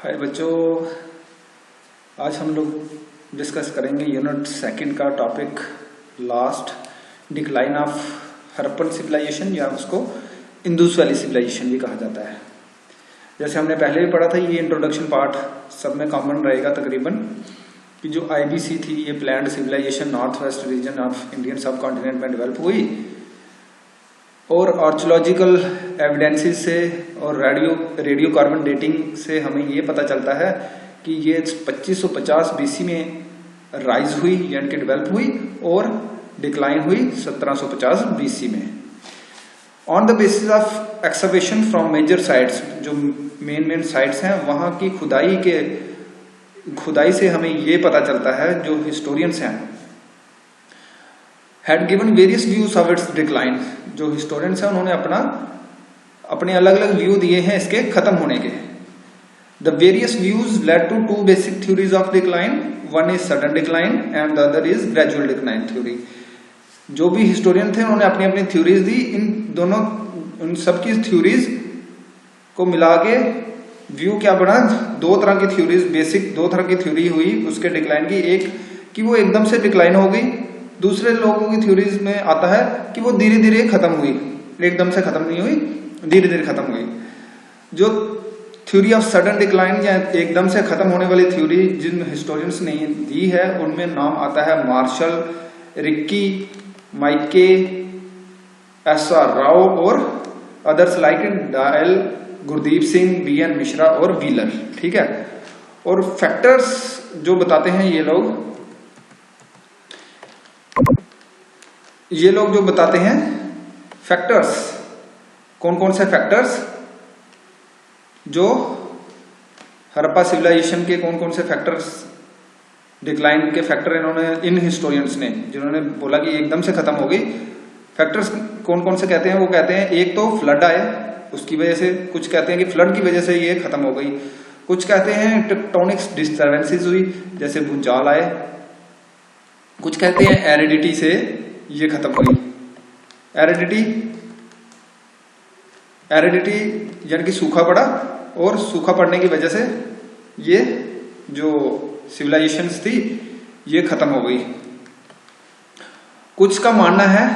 हाय बच्चों, आज हम लोग डिस्कस करेंगे यूनिट सेकंड का topic last decline of Harappan civilisation या उसको इंडस वैली सिविलाइजेशन भी कहा जाता है। जैसे हमने पहले भी पढ़ा था, ये इंट्रोडक्शन पार्ट सब में कॉमन रहेगा तकरीबन कि जो आईबीसी थी ये planned civilisation north west region of Indian सब कॉन्टिनेंट में डेवलप हुई और आर्कियोलॉजिकल एविडेंसेस से और रेडियो कार्बन डेटिंग से हमें ये पता चलता है कि ये 2550 बीसी में राइज हुई यानी कि डेवलप हुई और डिक्लाइन हुई 1750 बीसी में। On the basis of excavation from major sites, जो मेन साइट्स हैं वहां की खुदाई से हमें ये पता चलता है, जो हिस्टोरियंस हैं had given various views of its decline। जो हिस्टोरियंस हैं उन्होंने अपने अलग अलग व्यू दिए हैं इसके खत्म होने के। The various views led to two basic theories of decline, one is sudden decline and the other is gradual decline theory। जो भी हिस्टोरियन थे उन्होंने अपनी अपनी थ्योरीज दी। उन सबकी थ्योरीज को मिला के व्यू क्या बना, दो तरह की थ्योरीज, बेसिक दो तरह की थ्योरी हुई उसके डिक्लाइन की। एक कि वो एकदम से डिक्लाइन हो गई, दूसरे लोगों की थ्योरीज में आता है कि वो धीरे धीरे खत्म हुई, एकदम से खत्म नहीं हुई, धीरे धीरे खत्म हुई। जो थ्योरी ऑफ सडन डिक्लाइन या एकदम से खत्म होने वाली थ्योरी जिन हिस्टोरियंस ने दी है उनमें नाम आता है मार्शल, रिक्की, माइके, एस.आर. राव और others like dial, Gurdeep Singh, BN. Mishra और व्हीलर। ठीक है। और फैक्टर्स जो बताते हैं ये लोग जो बताते हैं फैक्टर्स, कौन कौन से फैक्टर्स जो हड़प्पा सिविलाइजेशन के, कौन कौन से फैक्टर्स डिक्लाइन के फैक्टर इन्होंने, इन हिस्टोरियंस ने जिन्होंने बोला कि एकदम से खत्म हो गई, फैक्टर्स कौन कौन से कहते हैं। वो कहते हैं एक तो फ्लड आए उसकी वजह से, कुछ कहते हैं कि फ्लड की वजह से ये खत्म हो गई, कुछ कहते हैं टेक्टोनिक्स डिस्टर्बेंसेस हुई जैसे भूचाल आए, कुछ कहते हैं एरिडिटी से ये खत्म हुई। एरिडिटी यानी कि सूखा पड़ा और सूखा पड़ने की वजह से ये जो सिविलाइजेशंस थी ये खत्म हो गई। कुछ का मानना है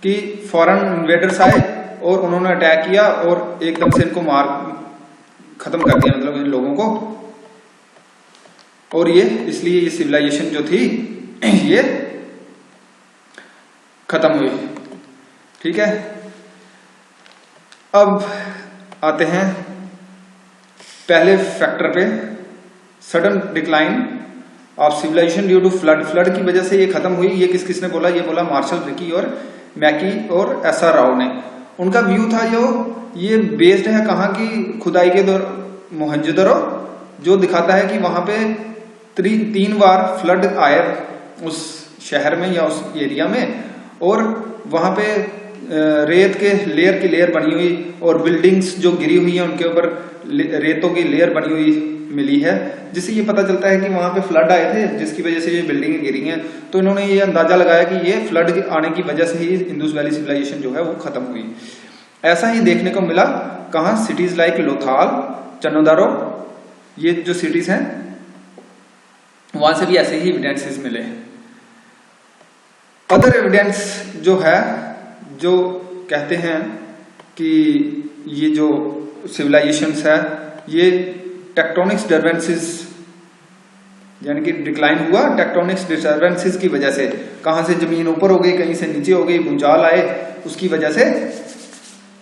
कि फॉरेन इन्वेडर्स आए और उन्होंने अटैक किया और एकदम से इनको खत्म कर दिया, मतलब इन लोगों को, और ये इसलिए ये सिविलाइजेशन जो थी ये खत्म हुई। ठीक है। अब आते हैं पहले फैक्टर पे, sudden decline of civilisation due to flood. Flood की वजह से ये खत्म हुई। ये किसने बोला? ये बोला मार्शल, रिकी और मैकी और एस.आर. राव ने। उनका व्यू था जो ये बेस्ड है कहाँ की खुदाई के दौर, मोहनजोदड़ो, जो दिखाता है कि वहां पे 3 बार फ्लड आए उस शहर में या उस एरिया में, और वहां पे रेत के लेयर की लेयर बनी हुई और बिल्डिंग्स जो गिरी हुई है उनके ऊपर रेतों की लेयर बनी हुई मिली है, जिससे ये पता चलता है कि वहां पे फ्लड आए थे जिसकी वजह से ये बिल्डिंगें गिरी हैं। तो इन्होंने ये अंदाजा लगाया कि ये फ्लड आने की वजह से ही इंडस वैली सिविलाइजेशन जो है वो खत्म हुई। ऐसा ही देखने को मिला कहाँ, सिटीज लाइक लोथाल, चन्नोदारो, ये जो सिटीज हैं वहां से भी ऐसे ही एविडेंसेस मिले। अदर एविडेंस जो है, जो कहते हैं कि ये जो सिविलाइजेशंस है ये टेक्टोनिक्स डिस्टर्बेंसेस यानी कि डिक्लाइन हुआ टेक्टोनिक्स डिस्टर्बेंसेस की वजह से। कहां से जमीन ऊपर हो गई, कहीं से नीचे हो गई, भूचाल आए, उसकी वजह से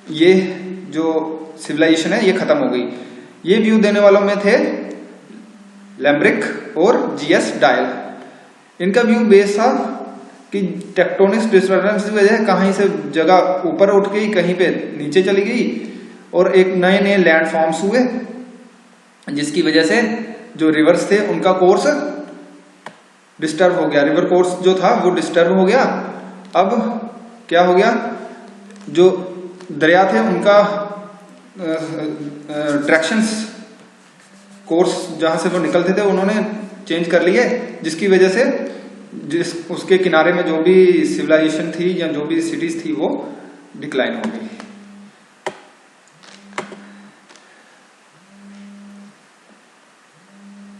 ये जो सिविलाइजेशन है ये खत्म हो गई। ये व्यू देने वालों में थे लैम्ब्रिक और जी.एस. डायल। इनका व्यू बेस था कि टेक्टोनिक्स डिस्टर्बेंस की वजह से कहीं से जगह ऊपर उठ गई, कहीं पे नीचे चली गई और एक नए नए लैंड फॉर्म्स हुए, जिसकी वजह से जो रिवर्स थे उनका कोर्स डिस्टर्ब हो गया। रिवर कोर्स जो था वो डिस्टर्ब हो गया। अब क्या हो गया, जो दरिया थे उनका डायरेक्शंस, कोर्स जहां से वो निकलते थे उन्होंने चेंज कर लिए, जिसकी वजह से उसके किनारे में जो भी सिविलाइजेशन थी या जो भी सिटीज थी वो डिक्लाइन हो गई।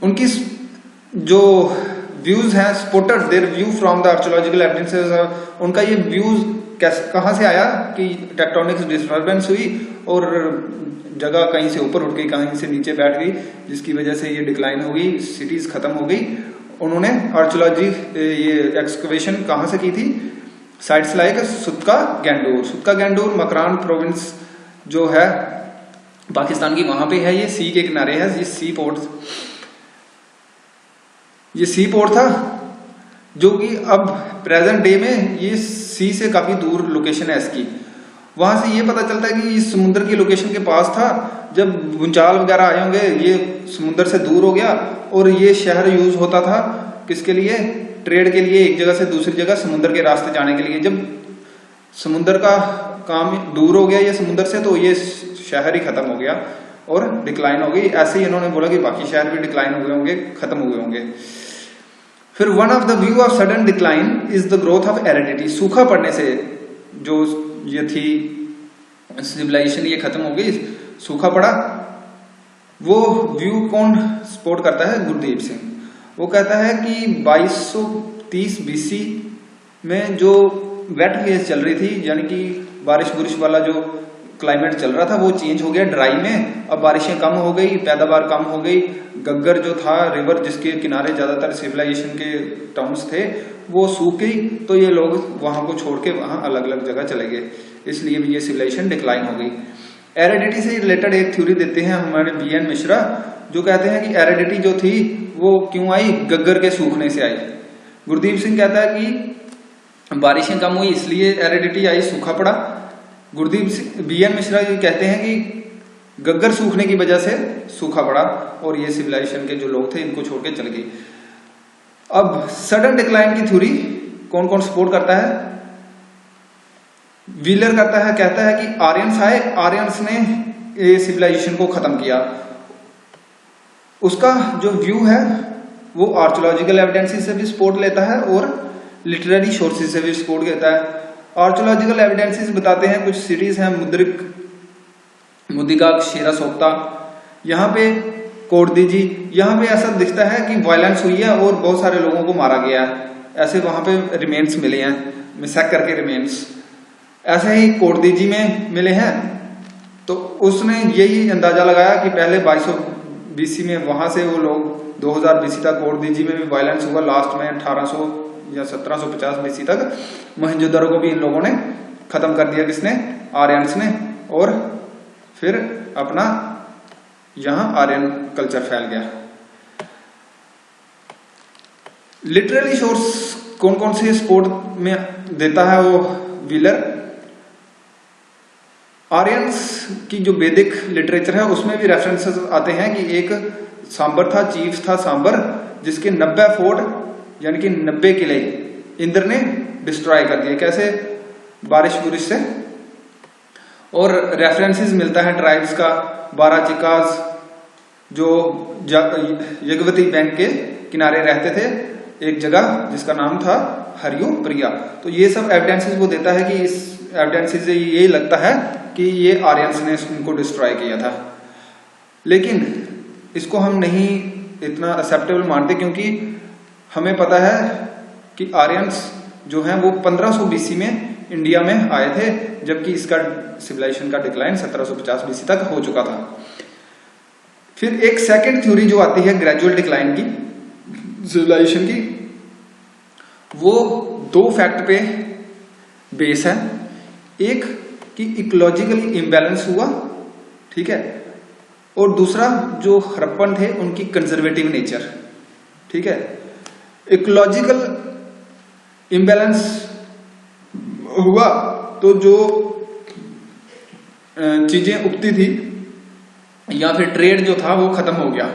उनकी जो व्यूज हैं spotted there view from the archaeological evidences, उनका ये व्यूज कहां से आया कि टेक्टोनिक्स डिस्टर्बेंस हुई और जगह कहीं से ऊपर उठ गई, कहीं से नीचे बैठ गई, जिसकी वजह से ये डिक्लाइन हो गई, सिटीज खत्म हो गई। उन्होंने आर्कियोलॉजी ये एक्सकवेशन कहां से की थी? साइट्स लाइक सुत्का गैंडूर मकरान प्रोविंस जो है पाकिस्तान की, वहां पे है, ये सी के किनारे है। ये सी पोर्ट था जो कि अब प्रेजेंट डे में ये सी से काफी दूर लोकेशन है इसकी। वहां से ये पता चलता है कि इस समुद्र की लोकेशन के पास था। जब भूचाल वगैरह आए होंगे, ये समुद्र से दूर हो गया और ये शहर यूज होता था किसके लिए? ट्रेड के लिए, एक जगह से दूसरी जगह समुद्र के रास्ते जाने के लिए। जब समुद्र का काम दूर हो गया ये समुद्र से, तो ये शहर ही खत्म हो गया और डिक्लाइन हो गई। ऐसे ही इन्होंने बोला कि बाकी शहर भी डिक्लाइन हो गए होंगे, खत्म हुए होंगे। फिर one of the view of sudden decline is the growth of aridity. सूखा पड़ने से जो ये थी सिविलाइजेशन, ये खत्म हो गई, सूखा पड़ा। वो व्यू कौन सपोर्ट करता है? गुरदीप सिंह। वो कहता है कि 2230 बीसी में जो वेट फेज चल रही थी, यानी कि बारिश बुरिश वाला जो क्लाइमेट चल रहा था, वो चेंज हो गया ड्राई में। अब बारिशें कम हो गई, पैदावार कम हो गई। गग्गर जो था रिवर, जिसके किनारे ज्यादातर सिविलाइजेशन के टाउन्स थे, वो सूख गई। तो ये लोग वहां को छोड़ के वहां अलग अलग जगह चले गए, इसलिए भी ये सिविलाइजेशन डिक्लाइन हो गई। एरिडिटी से रिलेटेड एक थ्योरी देते हैं हमारे BN मिश्रा, जो कहते हैं कि एरिडिटी जो थी वो क्यों आई? गग्गर के सूखने से आई। गुरदीप सिंह कहता है कि बारिशें कम हुई इसलिए एरिडिटी आई, सूखा पड़ा। गुरदीप सिंह BN मिश्रा ये कहते हैं कि गग्गर सूखने की वजह से सूखा पड़ा और ये सिविलाइजेशन के जो लोग थे इनको छोड़ के चल गए। अब सडन डिक्लाइन की थ्योरी कौन कौन सपोर्ट करता है? व्हीलर करता है, कहता है कि आर्यंस आए, आर्यंस ने ये सिविलाइजेशन को खत्म किया। उसका जो व्यू है वो आर्कियोलॉजिकल एविडेंसेस से भी सपोर्ट लेता है और लिटरेरी सोर्सेज से भी सपोर्ट लेता है। आर्कियोलॉजिकल एविडेंसेस बताते हैं कुछ सिटीज हैं, मुद्रिक, मुदिका, शेरा सोप्ता, यहाँ पे कोटदीजी, यहाँ पे ऐसा दिखता है कि वायलेंस हुई है और बहुत सारे लोगों को मारा गया है। ऐसे वहां पे रिमेन्स मिले हैं, मिसैक करके रिमेन्स। ऐसे ही कोटदीजी में मिले हैं। तो उसने यही अंदाजा लगाया कि पहले 2200 BC में वहां से वो लोग 2000 BC तक, कोटदीजी में भी वायलेंस हुआ। लास्ट में 1800 या 1750 BC तक मोहनजोदड़ो को भी इन लोगों ने खत्म कर दिया। किसने? आर्यंस ने। और फिर अपना यहां आर्यन कल्चर फैल गया। लिटरेरी सोर्स कौन कौन से सपोर्ट में देता है? वो व्हीलर। आर्यंस की जो वैदिक लिटरेचर है उसमें भी रेफरेंसेस आते हैं कि एक सांबर था, चीफ था सांबर, जिसके 90 फोर्ट यानी कि 90 किले इंद्र ने डिस्ट्रॉय कर दिए। कैसे? बारिश बुरिश से। और रेफरेंसेस मिलता है ट्राइब्स का, 12 चिकास जो यज्ञवती बैंक के किनारे रहते थे, एक जगह जिसका नाम था हरियो प्रिया। तो ये सब एविडेंसेस वो देता है कि इस एविडेंसेस से ये लगता है कि ये आर्यंस ने उनको डिस्ट्रॉय किया था। लेकिन इसको हम नहीं इतना एक्सेप्टेबल मानते, क्योंकि हमें पता है कि आर्यंस जो हैं वो 1500 BC में इंडिया में आए थे, जबकि इसका सिविलाइजेशन का डिक्लाइन 1750 BC तक हो चुका था। फिर एक सेकंड थ्योरी जो आती है ग्रेजुअल डिक्लाइन की, सिविलाइजेशन की, वो 2 फैक्ट पे बेस है। एक कि इकोलॉजिकली इम्बैलेंस हुआ, ठीक है, और दूसरा जो हड़प्पन थे उनकी कंजर्वेटिव नेचर, ठीक है। इकोलॉजिकल इम्बैलेंस हुआ तो जो चीजें उगती थी या फिर ट्रेड जो था वो खत्म हो गया।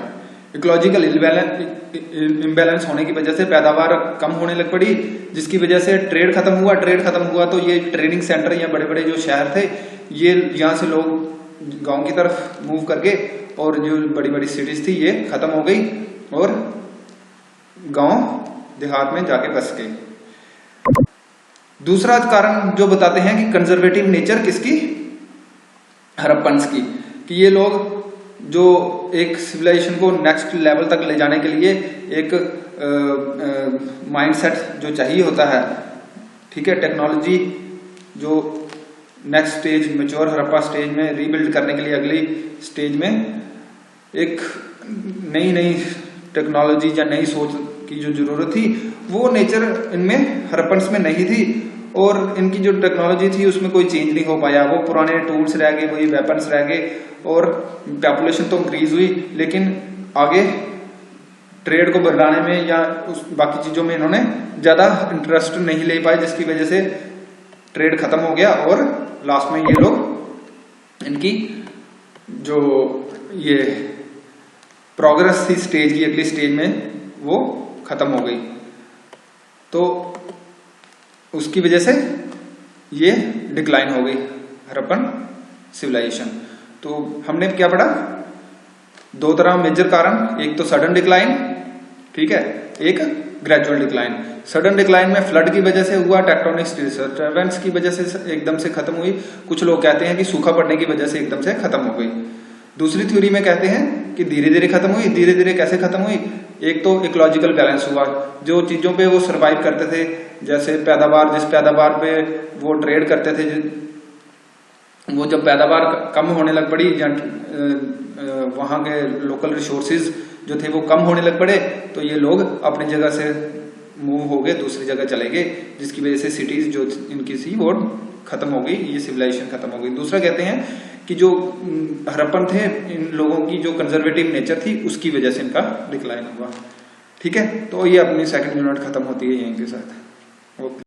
इकोलॉजिकल इम्बैलेंस होने की वजह से पैदावार कम होने लग पड़ी, जिसकी वजह से ट्रेड खत्म हुआ। ट्रेड खत्म हुआ तो ये ट्रेडिंग सेंटर या बड़े बड़े जो शहर थे, ये यहाँ से लोग गांव की तरफ मूव करके, और जो बड़ी बड़ी सिटीज थी ये खत्म हो गई और गांव देहात में जाके बस गई। दूसरा कारण जो बताते हैं कि कंजर्वेटिव नेचर किसकी, हड़प्पन्स की, कि ये लोग जो एक सिविलाइजेशन को नेक्स्ट लेवल तक ले जाने के लिए एक माइंडसेट जो चाहिए होता है, ठीक है, टेक्नोलॉजी जो next stage mature Harappa stage में रीबिल्ड करने के लिए अगली स्टेज में एक नई टेक्नोलॉजी या नई सोच की जो जरूरत थी वो नेचर इनमें हड़प्पन्स में नहीं थी, और इनकी जो टेक्नोलॉजी थी उसमें कोई चेंज नहीं हो पाया। वो पुराने टूल्स रह गए, वही वेपन्स रह गए, और पॉपुलेशन तो इंक्रीज हुई लेकिन आगे ट्रेड को बढ़ाने में या उस बाकी चीजों में इन्होंने ज्यादा इंटरेस्ट नहीं ले पाए, जिसकी वजह से ट्रेड खत्म हो गया और लास्ट में ये लोग इनकी जो ये प्रोग्रेस थी स्टेज की अगली स्टेज में वो खत्म हो गई। तो उसकी वजह से ये डिक्लाइन हो गई हड़प्पन सिविलाइजेशन। तो हमने क्या पढ़ा, दो तरह मेजर कारण, एक तो सडन डिक्लाइन, ठीक है, एक ग्रेजुअल डिक्लाइन। सडन डिक्लाइन में फ्लड की वजह से हुआ, टेक्टोनिक डिस्टर्बेंस की वजह से एकदम से खत्म हुई। कुछ लोग कहते हैं कि सूखा पड़ने की वजह से एकदम से खत्म हो गई। दूसरी थ्योरी में कहते हैं कि धीरे धीरे खत्म हुई। धीरे धीरे कैसे खत्म हुई, एक तो इकोलॉजिकल बैलेंस हुआ, जो चीजों पे वो सरवाइव करते थे, जैसे पैदावार, जिस पैदावार पे वो ट्रेड करते थे, वो जब पैदावार कम होने लग पड़ी या वहां के लोकल रिसोर्सेज जो थे वो कम होने लग पड़े, तो ये लोग अपनी जगह से मूव हो गए, दूसरी जगह चले गए, जिसकी वजह से सिटीज जो इनकी थी वो खत्म हो गई, ये सिविलाइजेशन खत्म हो गई। दूसरा कहते हैं कि जो हड़प्पन थे, इन लोगों की जो कंजर्वेटिव नेचर थी उसकी वजह से इनका डिक्लाइन हुआ। ठीक है, तो ये अपनी सेकंड यूनिट खत्म होती है यहीं के साथ। ओके।